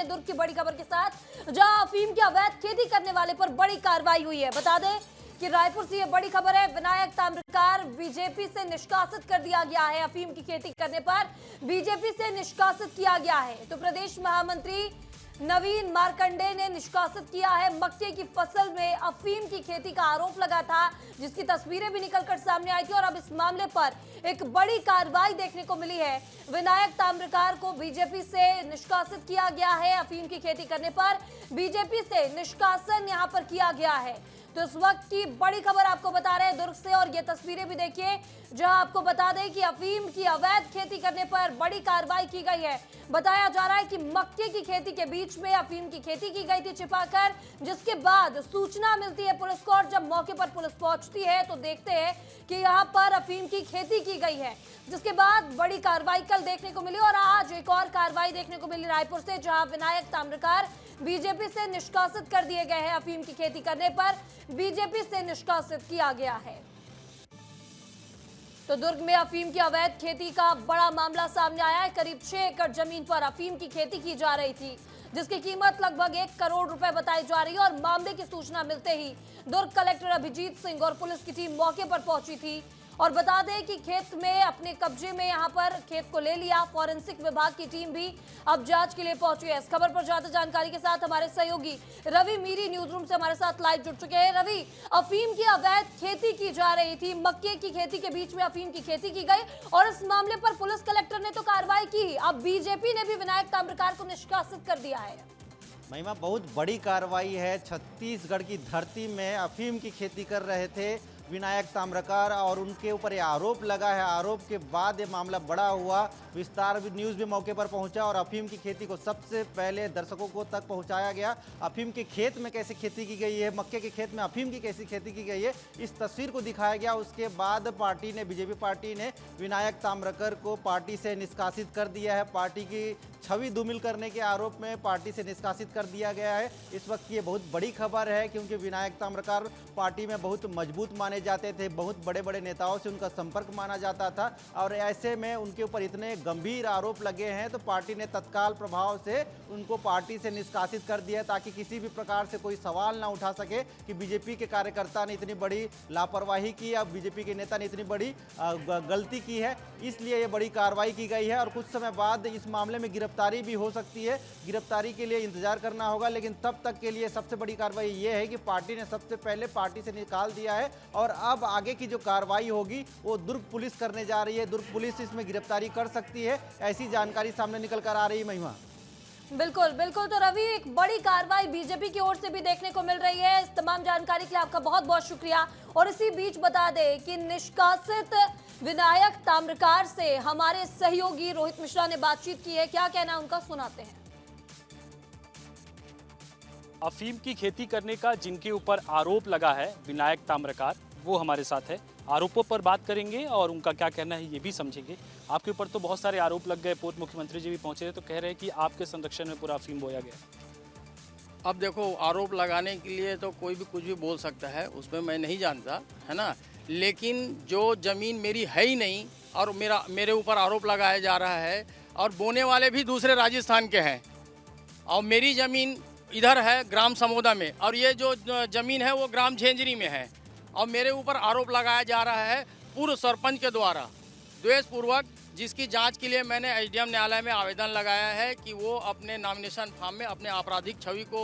दुर्ग की बड़ी खबर के साथ, जहां अफीम की अवैध खेती करने वाले पर बड़ी कार्रवाई हुई है। बता दें कि रायपुर से यह बड़ी खबर है। विनायक ताम्रकार बीजेपी से निष्कासित कर दिया गया है। अफीम की खेती करने पर बीजेपी से निष्कासित किया गया है। तो प्रदेश महामंत्री नवीन मार्कंडे ने निष्कासित किया है। मक्के की फसल में अफीम की खेती का आरोप लगा था, जिसकी तस्वीरें भी निकलकर सामने आई थी और अब इस मामले पर एक बड़ी कार्रवाई देखने को मिली है। विनायक ताम्रकार को बीजेपी से निष्कासित किया गया है। अफीम की खेती करने पर बीजेपी से निष्कासन यहां पर किया गया है। तो इस वक्त की बड़ी खबर आपको बता रहे हैं दुर्ग से, और ये तस्वीरें भी देखिए जहां आपको बता दें कि अफीम की अवैध खेती करने पर बड़ी कार्रवाई की गई है। बताया जा रहा है कि मक्के की खेती के बीच में अफीम की खेती की गई थी छिपाकर, जिसके बाद सूचना मिलती है पुलिस को, और जब मौके पर पुलिस पहुंचती है तो देखते हैं कि यहां पर अफीम की खेती की गई है, जिसके बाद बड़ी कार्रवाई कल देखने को मिली और आज एक और कार्रवाई देखने को मिली रायपुर से, जहां विनायक ताम्रकार बीजेपी से निष्कासित कर दिए गए हैं। अफीम की खेती करने पर बीजेपी से निष्कासित किया गया है। तो दुर्ग में अफीम की अवैध खेती का बड़ा मामला सामने आया है। करीब 6 एकड़ जमीन पर अफीम की खेती की जा रही थी, जिसकी कीमत लगभग 1 करोड़ रुपए बताई जा रही है। और मामले की सूचना मिलते ही दुर्ग कलेक्टर अभिजीत सिंह और पुलिस की टीम मौके पर पहुंची थी। और बता दें कि खेत में अपने कब्जे में यहां पर खेत को ले लिया। फॉरेंसिक विभाग की टीम भी अब जांच के लिए पहुंची है। इस खबर पर ज्यादा जानकारी के साथ हमारे सहयोगी रवि मीरी न्यूज रूम से हमारे साथ लाइव जुड़ चुके हैं। रवि, अफीम की अवैध खेती की जा रही थी, मक्के की खेती के बीच में अफीम की खेती की गई और इस मामले पर पुलिस कलेक्टर ने तो कार्रवाई की। अब बीजेपी ने भी विनायक ताम्रकार को निष्कासित कर दिया है। महिमा, बहुत बड़ी कार्रवाई है। छत्तीसगढ़ की धरती में अफीम की खेती कर रहे थे विनायक ताम्रकार और उनके ऊपर ये आरोप लगा है। आरोप के बाद ये मामला बड़ा हुआ। विस्तार न्यूज़ भी मौके पर पहुंचा और अफीम की खेती को सबसे पहले दर्शकों को तक पहुंचाया गया। अफीम के खेत में कैसे खेती की गई है, मक्के के खेत में अफीम की कैसी खेती की गई है, इस तस्वीर को दिखाया गया। उसके बाद पार्टी ने, बीजेपी पार्टी ने विनायक ताम्रकार को पार्टी से निष्कासित कर दिया है। पार्टी की छवि धूमिल करने के आरोप में पार्टी से निष्कासित कर दिया गया है। इस वक्त ये बहुत बड़ी खबर है, क्योंकि विनायक ताम्रकार पार्टी में बहुत मजबूत माने जाते थे। बहुत बड़े बड़े नेताओं से उनका संपर्क माना जाता था और ऐसे में उनके ऊपर इतने गंभीर आरोप लगे हैं तो पार्टी ने तत्काल प्रभाव से उनको पार्टी से निष्कासित कर दिया, ताकि किसी भी प्रकार से कोई सवाल ना उठा सके कि बीजेपी के कार्यकर्ता ने इतनी बड़ी लापरवाही की या बीजेपी के नेता ने इतनी बड़ी गलती की है। इसलिए ये बड़ी कार्रवाई की गई है और कुछ समय बाद इस मामले में गिरफ्तारी भी हो सकती है। गिरफ्तारी के लिए इंतजार करना होगा, लेकिन तब तक के लिए सबसे बड़ी कार्रवाई ये है कि पार्टी ने सबसे पहले पार्टी से निकाल दिया है और अब आगे की जो कार्रवाई होगी वो दुर्ग पुलिस करने जा रही है। दुर्ग पुलिस इसमें गिरफ्तारी कर सकती है, ऐसी जानकारी सामने निकल कर आ रही है। महिमा, बिल्कुल बिल्कुल। तो रवि, एक बड़ी कार्रवाई बीजेपी की ओर से भी देखने को मिल रही है। इस तमाम जानकारी के लिए आपका बहुत बहुत शुक्रिया। और इसी बीच बता दें कि निष्कासित विनायक ताम्रकार से हमारे सहयोगी रोहित मिश्रा ने बातचीत की है। क्या कहना है उनका, सुनाते हैं। अफीम की खेती करने का जिनके ऊपर आरोप लगा है विनायक ताम्रकार, वो हमारे साथ है। आरोपों पर बात करेंगे और उनका क्या कहना है ये भी समझेंगे। आपके ऊपर तो बहुत सारे आरोप लग गए, पूर्व मुख्यमंत्री जी भी पहुंचे थे तो कह रहे हैं कि आपके संरक्षण में पूरा अफीम बोया गया। अब देखो, आरोप लगाने के लिए तो कोई भी कुछ भी बोल सकता है, उसमें मैं नहीं जानता, है ना। लेकिन जो ज़मीन मेरी है ही नहीं और मेरे ऊपर आरोप लगाया जा रहा है और बोने वाले भी दूसरे राजस्थान के हैं और मेरी ज़मीन इधर है ग्राम समोदा में और ये जो ज़मीन है वो ग्राम झेंझरी में है और मेरे ऊपर आरोप लगाया जा रहा है पूर्व सरपंच के द्वारा द्वेषपूर्वक, जिसकी जांच के लिए मैंने एसडीएम न्यायालय में आवेदन लगाया है कि वो अपने नॉमिनेशन फॉर्म में अपने आपराधिक छवि को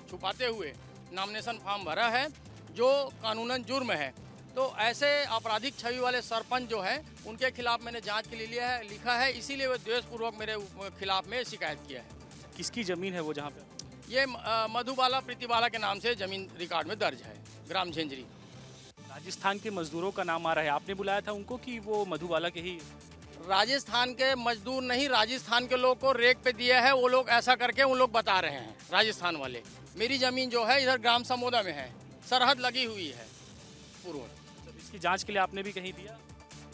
छुपाते हुए नॉमिनेशन फॉर्म भरा है, जो कानूनन जुर्म है। तो ऐसे आपराधिक छवि वाले सरपंच जो है उनके खिलाफ मैंने जांच के लिए लिखा है, इसीलिए वो द्वेषपूर्वक मेरे खिलाफ में शिकायत किया है। किसकी ज़मीन है वो जहाँ पे? ये मधुबाला प्रीतिबाला के नाम से ज़मीन रिकॉर्ड में दर्ज है, ग्राम झेंझरी। राजस्थान के मजदूरों का नाम आ रहा है, आपने बुलाया था उनको कि वो मधुबाला के ही? राजस्थान के मजदूर नहीं, राजस्थान के लोग को रेक पे दिया है, वो लोग ऐसा करके उन लोग बता रहे हैं राजस्थान वाले। मेरी ज़मीन जो है इधर ग्राम समोदा में है, सरहद लगी हुई है पूर्व। तो इसकी जांच के लिए आपने भी कहीं दिया?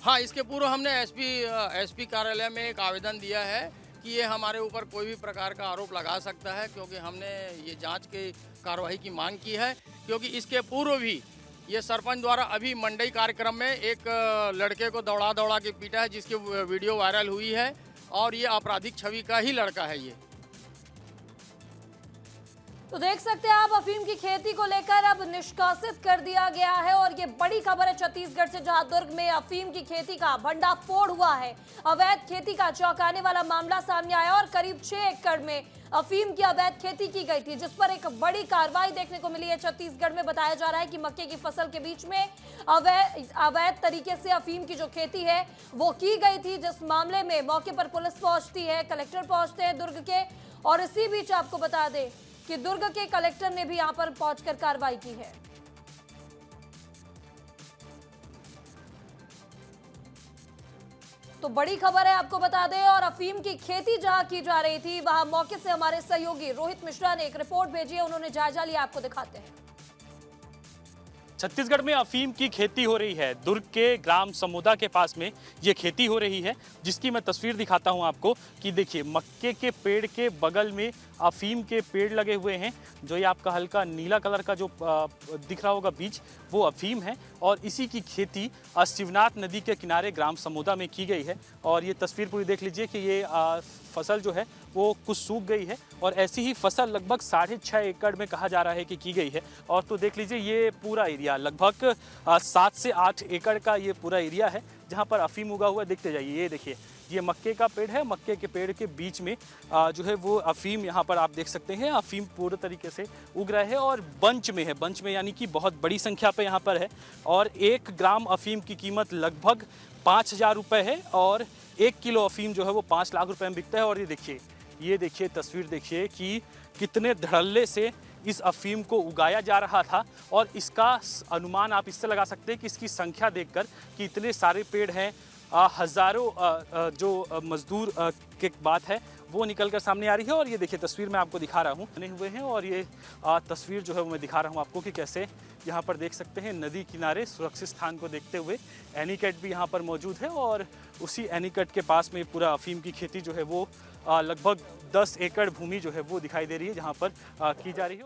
हाँ, इसके पूर्व हमने एसपी कार्यालय में एक आवेदन दिया है कि ये हमारे ऊपर कोई भी प्रकार का आरोप लगा सकता है, क्योंकि हमने ये जांच की कार्रवाई की मांग की है। क्योंकि इसके पूर्व भी ये सरपंच द्वारा अभी मंडई कार्यक्रम में एक लड़के को दौड़ा के पीटा है, जिसकी वीडियो वायरल हुई है और ये आपराधिक छवि का ही लड़का है ये। तो देख सकते हैं आप, अफीम की खेती को लेकर अब निष्कासित कर दिया गया है और ये बड़ी खबर है छत्तीसगढ़ से, जहां दुर्ग में अफीम की खेती का भंडाफोड़ हुआ है। अवैध खेती का चौंकाने वाला मामला सामने आया और करीब 6 एकड़ में अफीम की अवैध खेती की गई थी, जिस पर एक बड़ी कार्रवाई देखने को मिली है छत्तीसगढ़ में। बताया जा रहा है कि मक्के की फसल के बीच में अवैध तरीके से अफीम की जो खेती है वो की गई थी, जिस मामले में मौके पर पुलिस पहुंचती है, कलेक्टर पहुंचते हैं दुर्ग के। और इसी बीच आपको बता दें कि दुर्ग के कलेक्टर ने भी यहां पर पहुंचकर कार्रवाई की है। तो बड़ी खबर है, आपको बता दें। और अफीम की खेती जहां की जा रही थी, वहां मौके से हमारे सहयोगी रोहित मिश्रा ने एक रिपोर्ट भेजी है, उन्होंने जायजा लिया, आपको दिखाते हैं। छत्तीसगढ़ में अफीम की खेती हो रही है। दुर्ग के ग्राम समोदा के पास में ये खेती हो रही है, जिसकी मैं तस्वीर दिखाता हूं आपको कि देखिए मक्के के पेड़ के बगल में अफीम के पेड़ लगे हुए हैं। जो ये आपका हल्का नीला कलर का जो दिख रहा होगा बीज, वो अफीम है और इसी की खेती शिवनाथ नदी के किनारे ग्राम समोदा में की गई है। और ये तस्वीर पूरी देख लीजिए कि ये फसल जो है वो कुछ सूख गई है और ऐसी ही फसल लगभग 6.5 एकड़ में कहा जा रहा है कि की गई है। और तो देख लीजिए ये पूरा एरिया लगभग 7 से 8 एकड़ का ये पूरा एरिया है जहाँ पर अफीम उगा हुआ। देखते जाइए, ये देखिए ये मक्के का पेड़ है, मक्के के पेड़ के बीच में जो है वो अफीम यहाँ पर आप देख सकते हैं। अफीम पूरे तरीके से उग रहा है और बंच में है, बंच में यानी कि बहुत बड़ी संख्या पे यहाँ पर है। और 1 ग्राम अफीम की कीमत लगभग 5,000 रुपये है और 1 किलो अफीम जो है वो 5 लाख रुपए में बिकता है। और ये देखिए तस्वीर देखिए कि कितने धड़ल्ले से इस अफीम को उगाया जा रहा था। और इसका अनुमान आप इससे लगा सकते हैं कि इसकी संख्या देखकर कि इतने सारे पेड़ हैं, हज़ारों जो मजदूर की बात है वो निकल कर सामने आ रही है। और ये देखिए तस्वीर मैं आपको दिखा रहा हूँ, बने हुए हैं। और ये तस्वीर जो है वो मैं दिखा रहा हूँ आपको कि कैसे यहाँ पर देख सकते हैं नदी किनारे सुरक्षित स्थान को देखते हुए एनीकट भी यहाँ पर मौजूद है। और उसी एनीकट के पास में पूरा अफीम की खेती जो है वो लगभग 10 एकड़ भूमि जो है वो दिखाई दे रही है जहाँ पर की जा रही है।